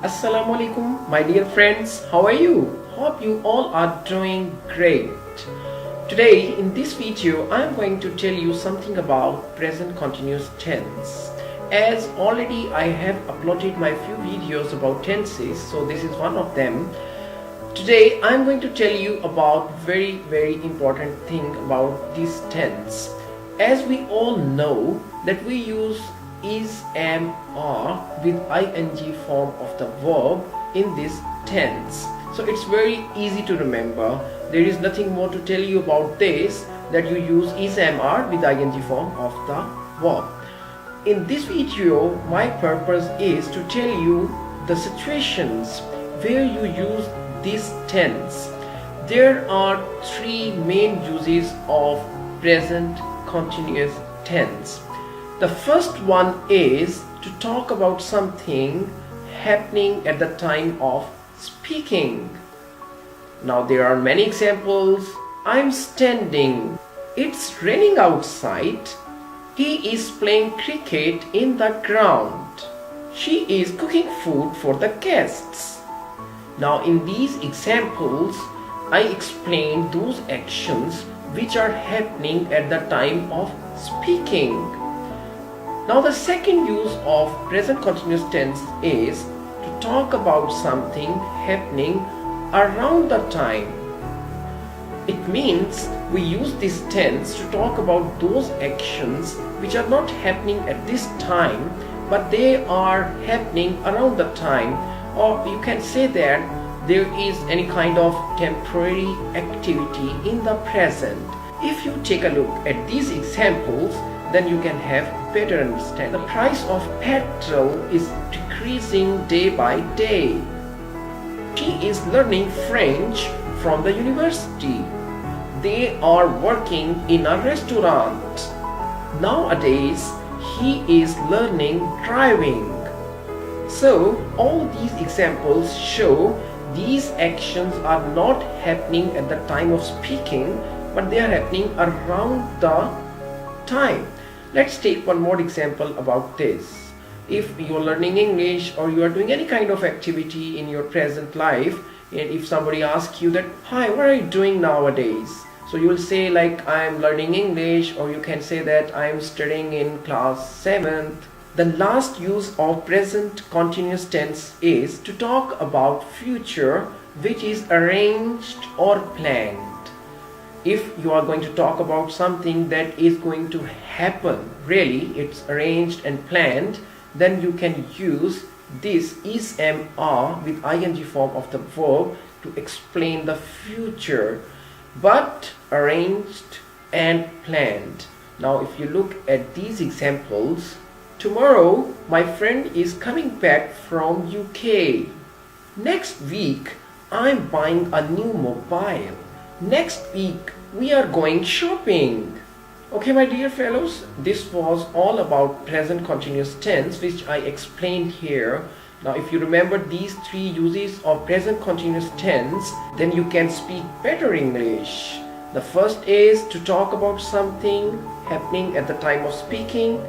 Assalamu alaikum, my dear friends. How are you? Hope you all are doing great. Today in this video I am going to tell you something about present continuous tense. As already I have uploaded my few videos about tenses, so this is one of them. Today I am going to tell you about very important thing about this tense. As we all know that we use is, am, are with ing form of the verb in this tense. So it's very easy to remember. There is nothing more to tell you about this, that you use is, am, are with ing form of the verb. In this video, my purpose is to tell you the situations where you use this tense. There are three main uses of present continuous tense. The first one is to talk about something happening at the time of speaking. Now there are many examples. I'm standing. It's raining outside. He is playing cricket in the ground. She is cooking food for the guests. Now in these examples, I explained those actions which are happening at the time of speaking. Now the second use of present continuous tense is to talk about something happening around the time. It means we use this tense to talk about those actions which are not happening at this time, but they are happening around the time, or you can say that there is any kind of temporary activity in the present. If you take a look at these examples, then you can have better understand. The price of petrol is decreasing day by day. She is learning French from the university. They are working in a restaurant. Nowadays, he is learning driving. So, all these examples show these actions are not happening at the time of speaking, but they are happening around the time. Let's take one more example about this. If you are learning English or you are doing any kind of activity in your present life, and if somebody asks you that, hi, what are you doing nowadays? So you will say like, I am learning English, or you can say that I am studying in class 7th. The last use of present continuous tense is to talk about future which is arranged or planned. If you are going to talk about something that is going to happen, really it's arranged and planned, then you can use this is, am, are with ing form of the verb to explain the future, but arranged and planned. Now if you look at these examples, tomorrow my friend is coming back from UK. Next week I'm buying a new mobile. Next week we are going shopping. Okay, my dear fellows, this was all about present continuous tense which I explained here. Now if you remember these three uses of present continuous tense, then you can speak better English. The first is to talk about something happening at the time of speaking,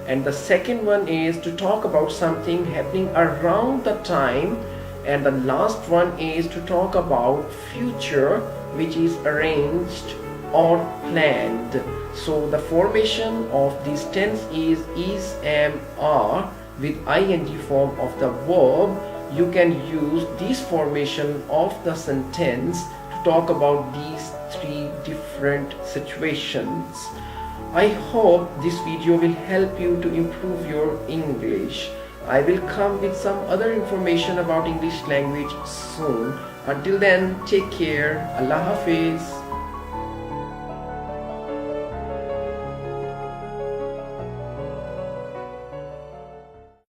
and the second one is to talk about something happening around the time, and the last one is to talk about future which is arranged or planned. So the formation of this tense is, am, are with ing form of the verb. You can use this formation of the sentence to talk about these three different situations. I hope this video will help you to improve your English. I will come with some other information about English language soon. Until then, take care. Allah Hafiz.